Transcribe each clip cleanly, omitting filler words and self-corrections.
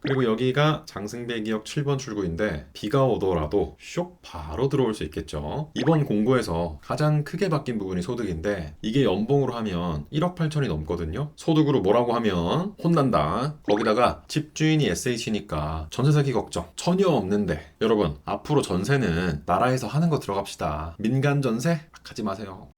그리고 여기가 장승배기역 7번 출구인데 비가 오더라도 쇽 바로 들어올 수 있겠죠. 이번 공고에서 가장 크게 바뀐 부분이 소득인데 이게 연봉으로 하면 1억 8천이 넘거든요. 소득으로 뭐라고 하면 혼난다. 거기다가 집주인이 SH니까 전세 사기 걱정 전혀 없는데 여러분 앞으로 전세는 나라에서 하는 거 들어갑시다. 민간 전세 하지 마세요.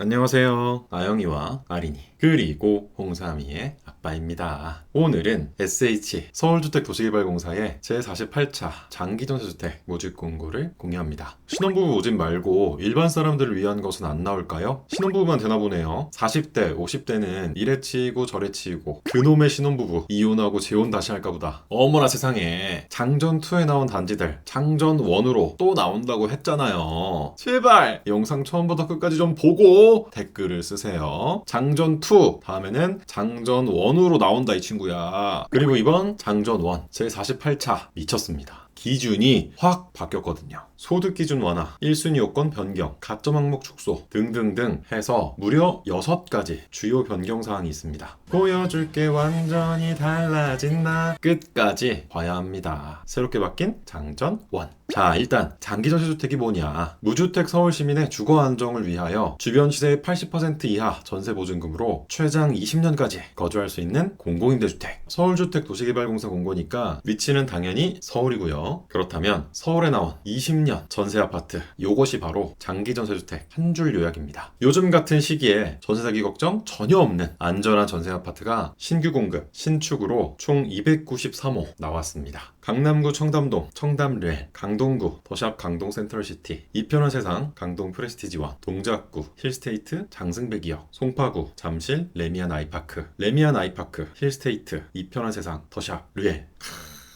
안녕하세요. 아영이와 아린이 그리고 홍삼이의 아빠입니다. 오늘은 SH 서울주택도시개발공사의 제48차 장기전세주택 모집 공고를 공유합니다. 신혼부부 모집 말고 일반 사람들을 위한 것은 안 나올까요? 신혼부부만 되나 보네요. 40대, 50대는 이래 치이고 저래 치이고 그놈의 신혼부부 이혼하고 재혼 다시 할까 보다. 어머나 세상에 장전2에 나온 단지들 장전1으로 또 나온다고 했잖아요. 제발 영상 처음부터 끝까지 좀 보고 댓글을 쓰세요. 장전2 다음에는 장전1으로 나온다 이 친구야. 그리고 이번 장전1 제48차 미쳤습니다. 기준이 확 바뀌었거든요. 소득기준 완화, 1순위 요건 변경, 가점 항목 축소 등등등 해서 무려 6가지 주요 변경 사항이 있습니다. 보여줄게 완전히 달라진 나 끝까지 봐야 합니다. 새롭게 바뀐 장전 1. 자, 일단 장기전세주택이 뭐냐? 무주택 서울시민의 주거 안정을 위하여 주변 시세의 80% 이하 전세보증금으로 최장 20년까지 거주할 수 있는 공공임대주택. 서울주택도시개발공사 공고니까 위치는 당연히 서울이고요. 그렇다면 서울에 나온 20년 전세아파트, 요것이 바로 장기전세주택 한 줄 요약입니다. 요즘 같은 시기에 전세사기 걱정 전혀 없는 안전한 전세아파트가 신규 공급, 신축으로 총 293호 나왔습니다. 강남구 청담동, 청담레, 강동구, 더샵 강동 센트럴시티, 이편한 세상, 강동 프레스티지원, 동작구, 힐스테이트, 장승배기역, 송파구, 잠실, 레미안 아이파크, 레미안 아이파크, 힐스테이트, 이편한 세상, 더샵, 르엘.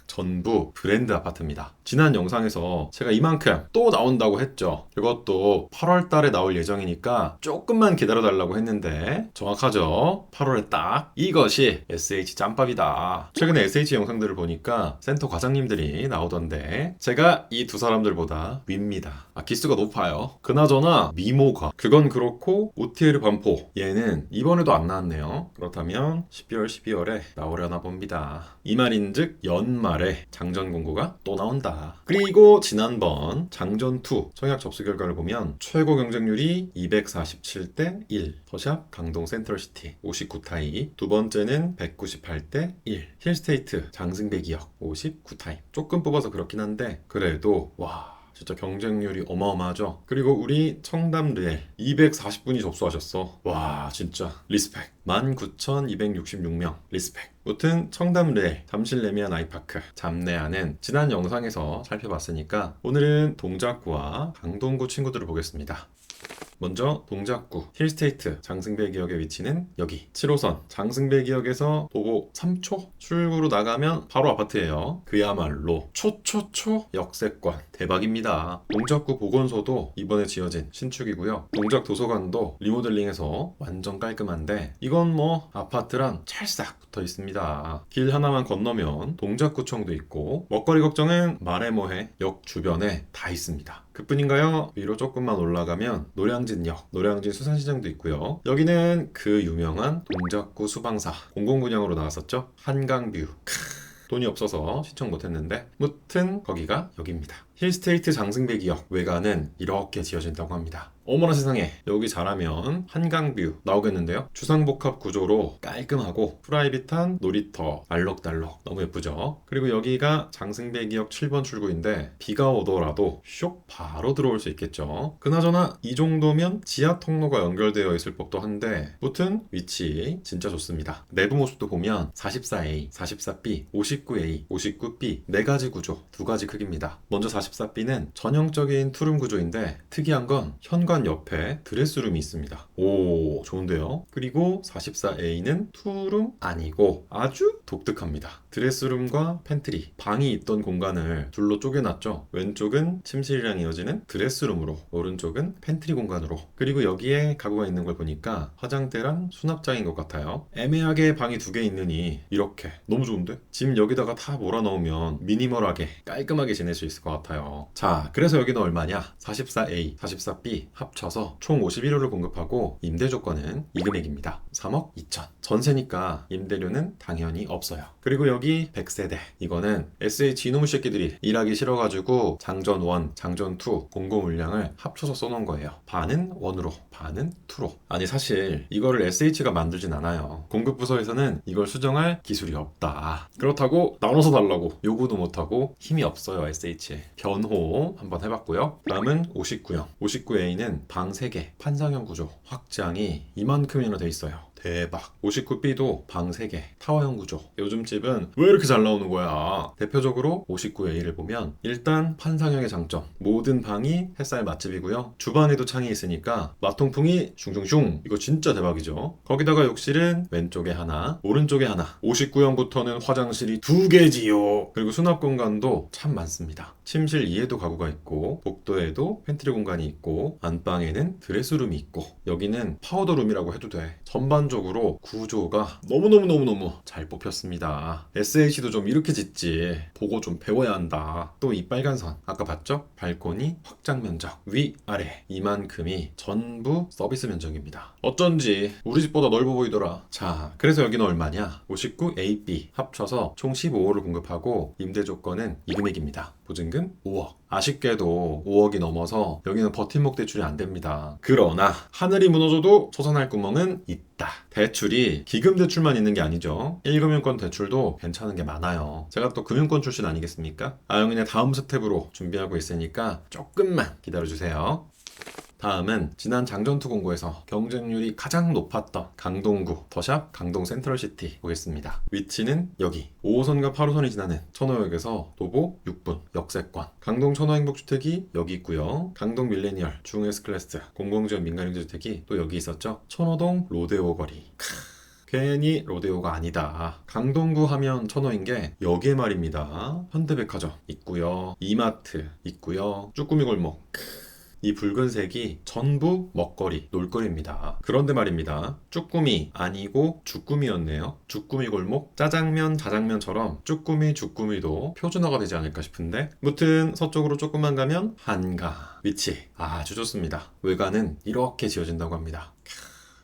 전부 브랜드 아파트입니다. 지난 영상에서 제가 이만큼 또 나온다고 했죠. 이것도 8월 달에 나올 예정이니까 조금만 기다려달라고 했는데 정확하죠? 8월에 딱 이것이 SH 짬밥이다. 최근에 SH 영상들을 보니까 센터 과장님들이 나오던데 제가 이 두 사람들보다 윗니다. 기수가 높아요. 그나저나 미모가 그건 그렇고 OTL 반포 얘는 이번에도 안 나왔네요. 그렇다면 12월에 나오려나 봅니다. 이 말인즉 연말에 장전 공고가 또 나온다. 그리고 지난번 장전2 청약 접수 결과를 보면 최고 경쟁률이 247대 1, 더샵 강동 센트럴시티 59타입, 두 번째는 198대 1, 힐스테이트 장승배기역 59타입. 조금 뽑아서 그렇긴 한데 그래도 와 진짜 경쟁률이 어마어마하죠. 그리고 우리 청담르엘 240분이 접수하셨어. 와 진짜 리스펙. 19,266명 리스펙. 무튼 청담레, 잠실 레미안 아이파크, 잠내안은 지난 영상에서 살펴봤으니까 오늘은 동작구와 강동구 친구들을 보겠습니다. 먼저 동작구 힐스테이트 장승배기역의 위치는 여기 7호선 장승배기역에서 도보 3초 출구로 나가면 바로 아파트예요. 그야말로 초초초 역세권 대박입니다. 동작구 보건소도 이번에 지어진 신축이고요. 동작 도서관도 리모델링해서 완전 깔끔한데 이건 뭐 아파트랑 찰싹 붙어 있습니다. 길 하나만 건너면 동작구청도 있고 먹거리 걱정은 말해 뭐해 역 주변에 다 있습니다. 그뿐인가요? 위로 조금만 올라가면 노량진역, 노량진 수산시장도 있고요. 여기는 그 유명한 동작구 수방사 공공분양으로 나왔었죠? 한강뷰. 돈이 없어서 신청 못했는데 무튼 거기가 여기입니다. 힐스테이트 장승배기역 외관은 이렇게 지어진다고 합니다. 어머나 세상에 여기 잘하면 한강뷰 나오겠는데요. 주상복합 구조로 깔끔하고 프라이빗한 놀이터 알록달록 너무 예쁘죠. 그리고 여기가 장승배기역 7번 출구인데 비가 오더라도 쇽 바로 들어올 수 있겠죠. 그나저나 이 정도면 지하 통로가 연결되어 있을 법도 한데 무튼 위치 진짜 좋습니다. 내부 모습도 보면 44A, 44B, 59A, 59B 4가지 구조 2가지 크기입니다. 먼저 44B는 전형적인 투룸 구조인데 특이한 건 현관 옆에 드레스룸이 있습니다. 오 좋은데요. 그리고 44A는 투룸 아니고 아주 독특합니다. 드레스룸과 팬트리 방이 있던 공간을 둘로 쪼개놨죠. 왼쪽은 침실이랑 이어지는 드레스룸으로 오른쪽은 팬트리 공간으로. 그리고 여기에 가구가 있는 걸 보니까 화장대랑 수납장인 것 같아요. 애매하게 방이 2개 있느니 이렇게 너무 좋은데? 짐 여기다가 다 몰아넣으면 미니멀하게 깔끔하게 지낼 수 있을 것 같아요. 거예요. 자, 그래서 여기는 얼마냐? 44A, 44B 합쳐서 총 51호를 공급하고 임대 조건은 이 금액입니다. 3억 2천. 전세니까 임대료는 당연히 없어요. 그리고 여기 100세대. 이거는 SH 이놈의 새끼들이 일하기 싫어가지고 장전 1, 장전 2 공고 물량을 합쳐서 써놓은 거예요. 반은 1으로, 반은 2로. 아니 사실 이거를 SH가 만들진 않아요. 공급부서에서는 이걸 수정할 기술이 없다. 그렇다고 나눠서 달라고 요구도 못하고 힘이 없어요 SH에. 변호 한번 해봤고요. 다음은 59형. 59A는 방 3개, 판상형 구조, 확장이 이만큼이나 돼 있어요. 대박. 59B도 방 3개, 타워형 구조. 요즘 집은 왜 이렇게 잘 나오는 거야? 대표적으로 59A를 보면 일단 판상형의 장점. 모든 방이 햇살 맛집이고요. 주방에도 창이 있으니까 마통풍이 슝슝슝. 이거 진짜 대박이죠. 거기다가 욕실은 왼쪽에 하나, 오른쪽에 하나. 59형부터는 화장실이 2개지요. 그리고 수납 공간도 참 많습니다. 침실 2에도 가구가 있고, 복도에도 팬트리 공간이 있고, 안방에는 드레스룸이 있고, 여기는 파우더룸이라고 해도 돼. 전반적으로 구조가 너무너무 잘 뽑혔습니다. SH도 좀 이렇게 짓지. 보고 좀 배워야 한다. 또 이 빨간 선 아까 봤죠? 발코니 확장 면적 위아래 이만큼이 전부 서비스 면적입니다. 어쩐지 우리 집보다 넓어 보이더라. 자, 그래서 여기는 얼마냐? 59AB 합쳐서 총 15호를 공급하고 임대 조건은 이 금액입니다. 보증금 5억. 아쉽게도 5억이 넘어서 여기는 버팀목 대출이 안 됩니다. 그러나 하늘이 무너져도 솟아날 구멍은 있다. 대출이 기금 대출만 있는 게 아니죠. 1금융권 대출도 괜찮은 게 많아요. 제가 또 금융권 출신 아니겠습니까? 아영이네 다음 스텝으로 준비하고 있으니까 조금만 기다려주세요. 다음은 지난 장전투 공고에서 경쟁률이 가장 높았던 강동구 더샵 강동 센트럴시티 보겠습니다. 위치는 여기 5호선과 8호선이 지나는 천호역에서 도보 6분 역세권. 강동 천호행복주택이 여기 있고요. 강동 밀레니얼 중 S클래스 공공지원 민간임대주택이 또 여기 있었죠. 천호동 로데오 거리. 괜히 로데오가 아니다. 강동구 하면 천호인 게 여기에 말입니다. 현대백화점 있고요. 이마트 있고요. 쭈꾸미 골목. 이 붉은색이 전부 먹거리, 놀거리입니다. 그런데 말입니다. 쭈꾸미 아니고 주꾸미였네요. 주꾸미 골목, 짜장면, 자장면처럼 쭈꾸미도 표준어가 되지 않을까 싶은데 무튼 서쪽으로 조금만 가면 한가. 위치 아주 좋습니다. 외관은 이렇게 지어진다고 합니다.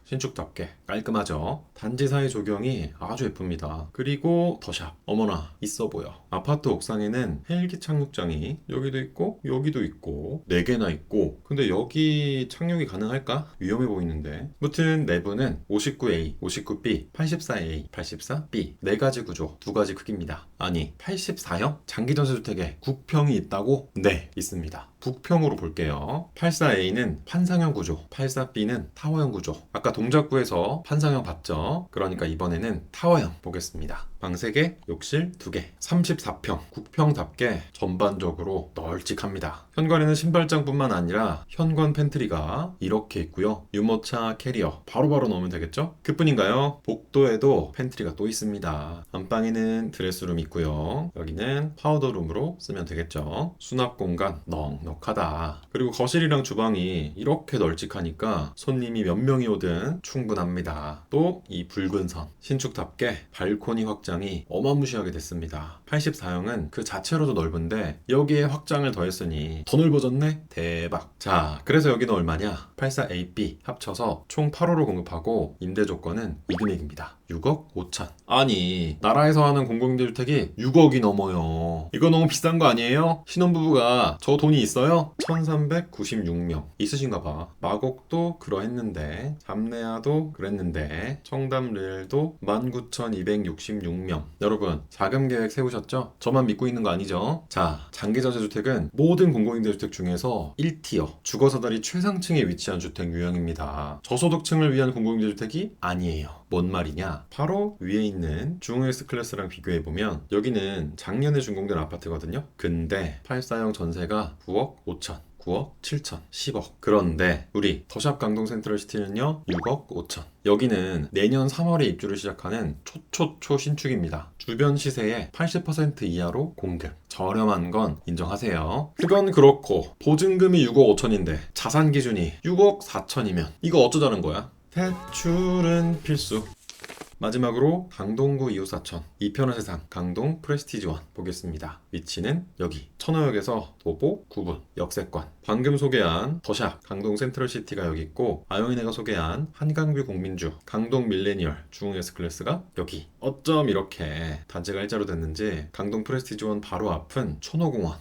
신축답게 깔끔하죠. 단지 사이 조경이 아주 예쁩니다. 그리고 더샵 어머나 있어 보여. 아파트 옥상에는 헬기 착륙장이 여기도 있고 여기도 있고 4개나 있고 근데 여기 착륙이 가능할까? 위험해 보이는데 무튼 내부는 59A, 59B, 84A, 84B 4가지 구조 2가지 크기입니다. 아니 84형? 장기전세주택에 국평이 있다고? 네 있습니다. 북평으로 볼게요. 84A는 판상형 구조, 84B는 타워형 구조. 아까 동작구에서 판상형 봤죠? 그러니까 이번에는 타워형 보겠습니다. 방 3개, 욕실 2개, 34평, 국평답게 전반적으로 널찍합니다. 현관에는 신발장뿐만 아니라 현관 팬트리가 이렇게 있고요. 유모차 캐리어 바로바로 넣으면 되겠죠? 그뿐인가요? 복도에도 팬트리가 또 있습니다. 안방에는 드레스룸 있고요. 여기는 파우더룸으로 쓰면 되겠죠? 수납 공간 넉넉하다. 그리고 거실이랑 주방이 이렇게 널찍하니까 손님이 몇 명이 오든 충분합니다. 또 이 붉은 선 신축답게 발코니 확장이 어마무시하게 됐습니다. 84형은 그 자체로도 넓은데 여기에 확장을 더했으니 더 넓어졌네? 대박. 자, 그래서 여기는 얼마냐? 84AB 합쳐서 총 8호를 공급하고 임대 조건은 이 금액입니다. 6억 5천. 아니 나라에서 하는 공공임대주택이 6억이 넘어요. 이거 너무 비싼 거 아니에요? 신혼부부가 저 돈이 있어요? 1396명 있으신가 봐. 마곡도 그러했는데 잠내야도 그랬는데 청담릴도 19,266명. 여러분 자금 계획 세우셨죠? 저만 믿고 있는 거 아니죠? 자, 장기전세주택은 모든 공공임대주택 중에서 1티어 주거사다리 최상층에 위치한 주택 유형입니다. 저소득층을 위한 공공임대주택이 아니에요. 뭔 말이냐? 바로 위에 있는 중 S클래스랑 비교해보면 여기는 작년에 준공된 아파트거든요. 근데 84형 전세가 9억 5천 9억 7천 10억. 그런데 우리 더샵 강동 센트럴시티는요 6억 5천. 여기는 내년 3월에 입주를 시작하는 초초초 신축입니다. 주변 시세의 80% 이하로 공급. 저렴한 건 인정하세요. 그건 그렇고 보증금이 6억 5천인데 자산 기준이 6억 4천이면 이거 어쩌자는 거야? 대출은 필수. 마지막으로 강동구 2호 사천 2편의 세상 강동 프레스티지원 보겠습니다. 위치는 여기 천호역에서 도보 9분 역세권. 방금 소개한 더샵 강동 센트럴시티가 여기 있고, 아영이네가 소개한 한강뷰 공민주 강동 밀레니얼 중흥 S클래스가 여기. 어쩜 이렇게 단체가 일자로 됐는지 강동 프레스티지원 바로 앞은 천호공원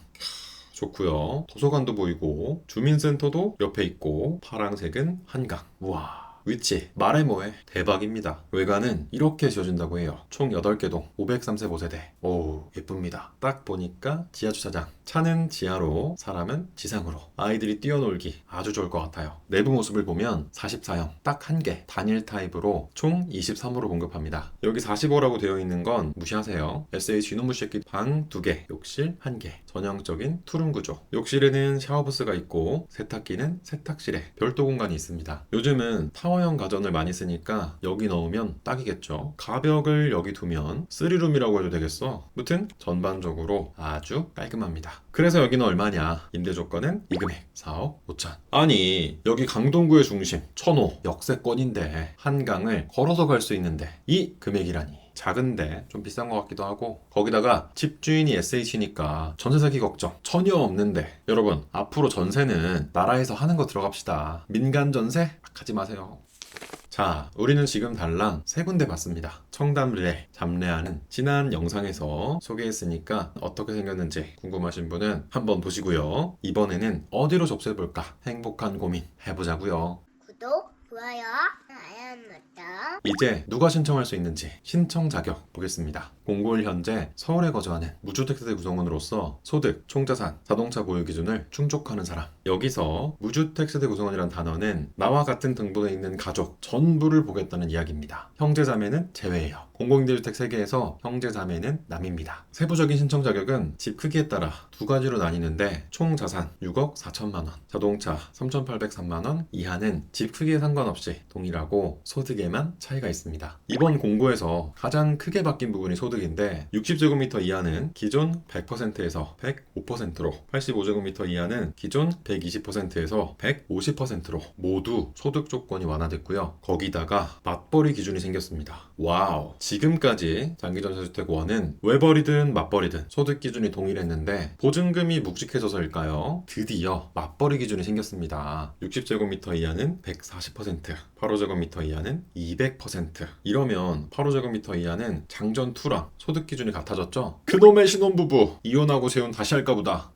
좋고요. 도서관도 보이고 주민센터도 옆에 있고, 파랑색은 한강. 우와, 위치 말해 뭐해 대박입니다. 외관은 이렇게 지어진다고 해요. 총 8개 동 503세 보세대. 오, 예쁩니다. 딱 보니까 지하주차장, 차는 지하로 사람은 지상으로. 아이들이 뛰어놀기 아주 좋을 것 같아요. 내부 모습을 보면 44형 딱 한 개 단일 타입으로 총 23호로 공급합니다. 여기 45라고 되어 있는 건 무시하세요. SH 이놈무 새끼 방 2개, 욕실 1개, 전형적인 투룸 구조. 욕실에는 샤워부스가 있고 세탁기는 세탁실에 별도 공간이 있습니다. 요즘은 타워형 가전을 많이 쓰니까 여기 넣으면 딱이겠죠. 가벽을 여기 두면 3룸이라고 해도 되겠어. 무튼 전반적으로 아주 깔끔합니다. 그래서 여기는 얼마냐? 임대 조건은 이 금액 4억 5천. 아니, 여기 강동구의 중심 천호 역세권인데 한강을 걸어서 갈 수 있는데 이 금액이라니. 작은데 좀 비싼 것 같기도 하고, 거기다가 집주인이 SH니까 전세 사기 걱정 전혀 없는데, 여러분 앞으로 전세는 나라에서 하는 거 들어갑시다. 민간 전세 하지 마세요. 자, 우리는 지금 달랑 3군데 봤습니다. 청담리에 잠래하는 지난 영상에서 소개했으니까 어떻게 생겼는지 궁금하신 분은 한번 보시고요. 이번에는 어디로 접수해볼까 행복한 고민 해보자고요. 구독, 좋아요, 알람 설정. 이제 누가 신청할 수 있는지 신청 자격 보겠습니다. 공고일 현재 서울에 거주하는 무주택 세대 구성원으로서 소득, 총자산, 자동차 보유 기준을 충족하는 사람. 여기서 무주택 세대 구성원이란 단어는 나와 같은 등본에 있는 가족 전부를 보겠다는 이야기입니다. 형제자매는 제외예요. 공공임대주택 3개에서 형제자매는 남입니다. 세부적인 신청 자격은 집 크기에 따라 2가지로 나뉘는데, 총 자산 6억 4천만 원, 자동차 3,803만 원 이하는 집 크기에 상관없이 동일하고 소득에만 차이가 있습니다. 이번 공고에서 가장 크게 바뀐 부분이 소득인데, 60제곱미터 이하는 기존 100%에서 105%로, 85제곱미터 이하는 기존 120%에서 150%로 모두 소득 조건이 완화됐고요. 거기다가 맞벌이 기준이 생겼습니다. 와우. 지금까지 장기전세주택 1은 외벌이든 맞벌이든 소득 기준이 동일했는데 보증금이 묵직해져서일까요? 드디어 맞벌이 기준이 생겼습니다. 60제곱미터 이하는 140%, 85제곱미터 이하는 200%. 이러면 85제곱미터 이하는 장전2랑 소득 기준이 같아졌죠? 그놈의 신혼부부 이혼하고 재혼 다시 할까 보다.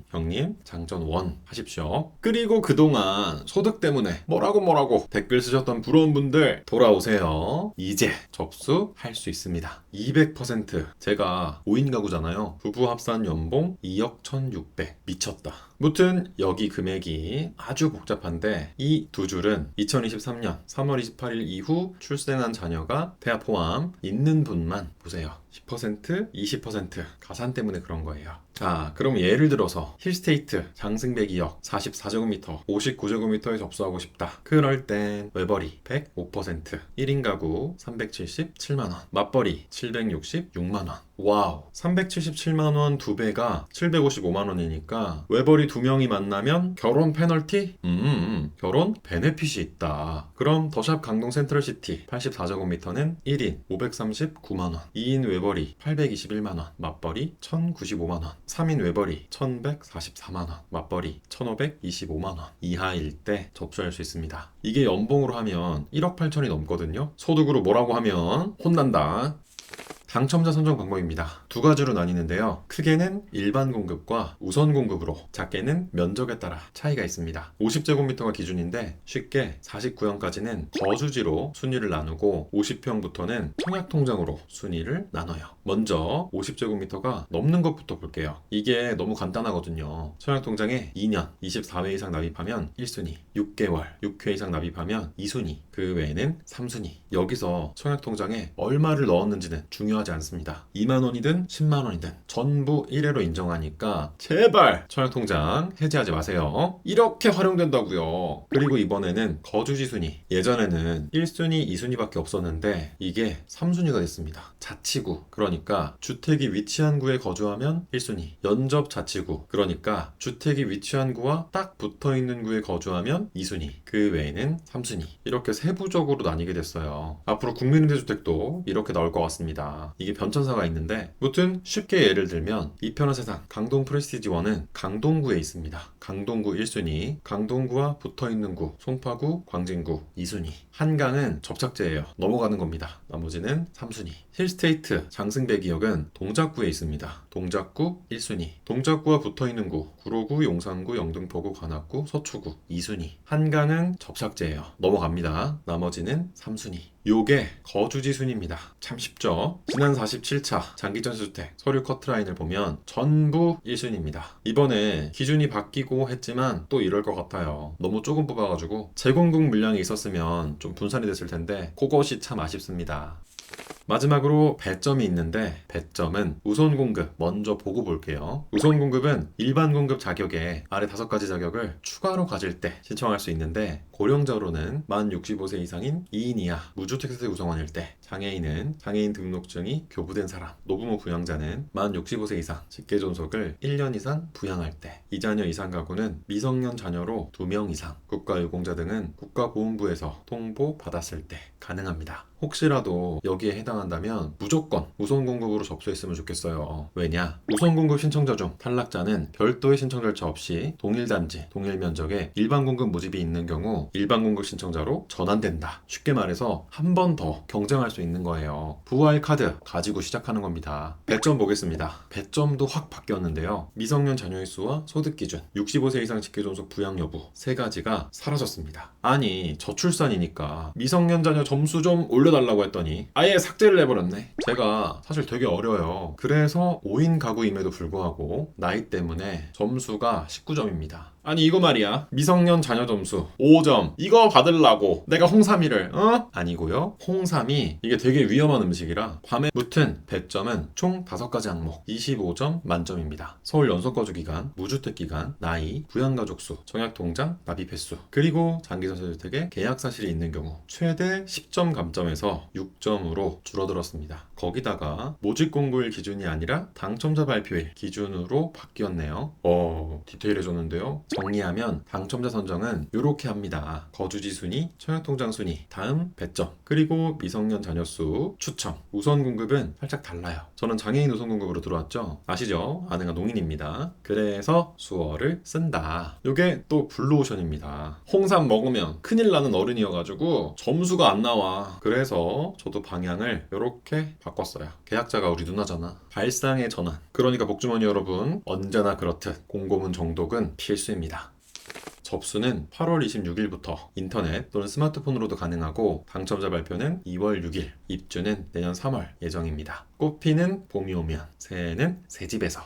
형님 장전1 하십시오. 그리고 그동안 소득 때문에 뭐라고 댓글 쓰셨던 부러운 분들 돌아오세요. 이제 접수할 수 있습니다. 200%. 제가 5인 가구잖아요. 부부 합산 연봉 2억 1,600. 미쳤다. 무튼 여기 금액이 아주 복잡한데, 이 두 줄은 2023년 3월 28일 이후 출생한 자녀가 대학 포함 있는 분만 보세요. 10%, 20% 가산 때문에 그런 거예요. 자, 그럼 예를 들어서 힐스테이트 장승백 2억 44제곱미터 59제곱미터에 접수하고 싶다. 그럴 땐 외벌이 105%, 1인 가구 377만원, 맞벌이 766만원. 와우, 377만원 2배가 755만원이니까 외벌이 2명이 만나면 결혼 페널티? 결혼 베네핏이 있다. 그럼 더샵 강동 센트럴시티 84제곱미터는 1인 539만원, 2인 외벌이 821만원, 맞벌이 1095만원, 3인 외벌이 1144만원, 맞벌이 1525만원 이하일 때 접수할 수 있습니다. 이게 연봉으로 하면 1억 8천이 넘거든요. 소득으로 뭐라고 하면 혼난다. 당첨자 선정 방법입니다. 2가지로 나뉘는데요. 크게는 일반 공급과 우선 공급으로, 작게는 면적에 따라 차이가 있습니다. 50제곱미터가 기준인데 쉽게 49형까지는 거주지로 순위를 나누고 50형부터는 청약통장으로 순위를 나눠요. 먼저 50제곱미터가 넘는 것부터 볼게요. 이게 너무 간단하거든요. 청약통장에 2년 24회 이상 납입하면 1순위, 6개월 6회 이상 납입하면 2순위, 그 외에는 3순위. 여기서 청약통장에 얼마를 넣었는지는 중요하지 않습니다. 2만 원이든 5천원이든 10만원이든 전부 1회로 인정하니까 제발 청약통장 해지하지 마세요. 이렇게 활용된다고요. 그리고 이번에는 거주지순위. 예전에는 1순위, 2순위밖에 없었는데 이게 3순위가 됐습니다. 자치구. 그러니까 주택이 위치한 구에 거주하면 1순위. 연접 자치구. 그러니까 주택이 위치한 구와 딱 붙어있는 구에 거주하면 2순위. 그 외에는 3순위. 이렇게 세부적으로 나뉘게 됐어요. 앞으로 국민임대주택도 이렇게 나올 것 같습니다. 이게 변천사가 있는데 무튼 쉽게 예를 들면 이 편한 세상 강동 프레스티지1은 강동구에 있습니다. 강동구 1순위, 강동구와 붙어있는 구, 송파구, 광진구 2순위. 한강은 접착제예요. 넘어가는 겁니다. 나머지는 3순위. 힐스테이트 장승배기역은 동작구에 있습니다. 동작구 1순위. 동작구와 붙어있는 구, 구로구, 용산구, 영등포구, 관악구, 서초구 2순위. 한강은 접착제예요. 넘어갑니다. 나머지는 3순위. 요게 거주지 순입니다. 참 쉽죠? 지난 47차 장기전세주택 서류 커트라인을 보면 전부 1순위입니다. 이번에 기준이 바뀌고 했지만 또 이럴 것 같아요. 너무 조금 뽑아가지고 제공국 물량이 있었으면 좀 분산이 됐을 텐데 그것이 참 아쉽습니다. 마지막으로 배점이 있는데 배점은 우선 공급 먼저 보고 볼게요. 우선 공급은 일반 공급 자격에 아래 5가지 자격을 추가로 가질 때 신청할 수 있는데 고령자로는 만 65세 이상인 2인 이하 무주택 세대 구성원일 때, 장애인은 장애인 등록증이 교부된 사람, 노부모 부양자는 만 65세 이상 직계 존속을 1년 이상 부양할 때, 2자녀 이상 가구는 미성년 자녀로 2명 이상, 국가유공자 등은 국가보훈부에서 통보 받았을 때 가능합니다. 혹시라도 여기에 해당한다면 무조건 우선 공급으로 접수했으면 좋겠어요. 왜냐? 우선 공급 신청자 중 탈락자는 별도의 신청 절차 없이 동일 단지, 동일 면적에 일반 공급 모집이 있는 경우 일반 공급 신청자로 전환된다. 쉽게 말해서 한 번 더 경쟁할 수 있는 거예요. 부활 카드 가지고 시작하는 겁니다. 배점 보겠습니다. 배점도 확 바뀌었는데요. 미성년 자녀의 수와 소득 기준, 65세 이상 직계존속 부양 여부 세 가지가 사라졌습니다. 아니 저출산이니까 미성년 자녀 점수 좀 올려달라고 했더니 아예 삭제를 해버렸네. 제가 사실 되게 어려요. 그래서 5인 가구임에도 불구하고 나이 때문에 점수가 19점입니다. 아니 이거 말이야, 미성년 자녀 점수 5점 이거 받으려고 내가 홍삼이를 아니고요. 홍삼이 이게 되게 위험한 음식이라 밤에 무튼 배점은 총 5가지 항목 25점 만점입니다. 서울 연속거주기간, 무주택기간, 나이, 부양가족수, 청약통장, 납입 횟수, 그리고 장기전세주택에 계약사실이 있는 경우 최대 10점 감점에서 6점으로 줄어들었습니다. 거기다가 모집공고일 기준이 아니라 당첨자 발표일 기준으로 바뀌었네요. 디테일해졌는데요. 정리하면 당첨자 선정은 이렇게 합니다. 거주지 순위, 청약통장 순위, 다음 배점, 그리고 미성년 자녀 수, 추첨. 우선 공급은 살짝 달라요. 저는 장애인 우선 공급으로 들어왔죠. 아시죠? 아내가 농인입니다. 그래서 수어를 쓴다. 이게 또 블루오션입니다. 홍삼 먹으면 큰일 나는 어른이어가지고 점수가 안 나와. 그래서 저도 방향을 이렇게 바꿨어요. 계약자가 우리 누나잖아. 발상의 전환. 그러니까 복주머니 여러분, 언제나 그렇듯 공고문 정독은 필수입니다. 접수는 8월 26일부터 인터넷 또는 스마트폰으로도 가능하고 당첨자 발표는 2월 6일, 입주는 내년 3월 예정입니다. 꽃피는 봄이 오면, 새해는 새집에서.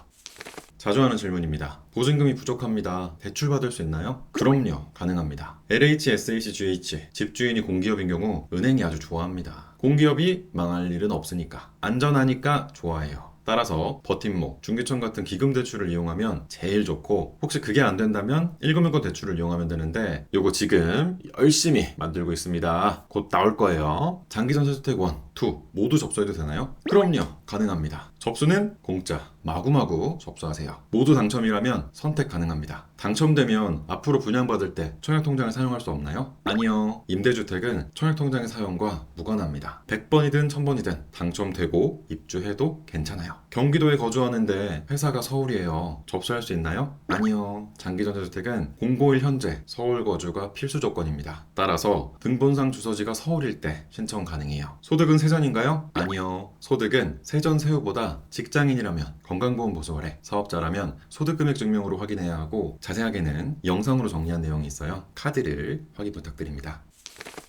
자주 하는 질문입니다. 보증금이 부족합니다. 대출 받을 수 있나요? 그럼요, 가능합니다. LH, SH, GH 집주인이 공기업인 경우 은행이 아주 좋아합니다. 공기업이 망할 일은 없으니까, 안전하니까 좋아해요. 따라서 버팀목, 중개청 같은 기금 대출을 이용하면 제일 좋고, 혹시 그게 안 된다면 1금융권 대출을 이용하면 되는데 요거 지금 열심히 만들고 있습니다. 곧 나올 거예요. 장기전세주택 1, 2 모두 접수해도 되나요? 그럼요, 가능합니다. 접수는 공짜, 마구마구 접수하세요. 모두 당첨이라면 선택 가능합니다. 당첨되면 앞으로 분양받을 때 청약통장을 사용할 수 없나요? 아니요. 임대주택은 청약통장의 사용과 무관합니다. 100번이든 1000번이든 당첨되고 입주해도 괜찮아요. 경기도에 거주하는데 회사가 서울이에요. 접수할 수 있나요? 아니요. 장기전세주택은 공고일 현재 서울 거주가 필수 조건입니다. 따라서 등본상 주소지가 서울일 때 신청 가능해요. 소득은 세전인가요? 아니요. 소득은 세전 세후보다 직장인이라면 건강보험보수월에, 사업자라면 소득금액 증명으로 확인해야 하고, 자세하게는 영상으로 정리한 내용이 있어요. 카드를 확인 부탁드립니다.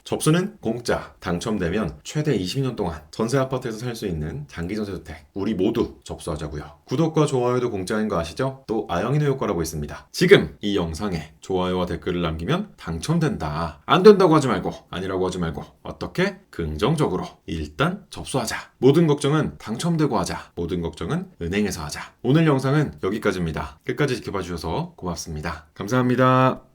접수는 공짜. 당첨되면 최대 20년 동안 전세 아파트에서 살 수 있는 장기 전세주택 우리 모두 접수하자고요. 구독과 좋아요도 공짜인 거 아시죠? 또 아영이네 효과라고 있습니다. 지금 이 영상에 좋아요와 댓글을 남기면 당첨된다. 안 된다고 하지 말고 아니라고 하지 말고 어떻게? 긍정적으로 일단 접수하자. 모든 걱정은 당첨되고 하자. 모든 걱정은 은행에서 하자. 오늘 영상은 여기까지입니다. 끝까지 지켜봐 주셔서 고맙습니다. 감사합니다.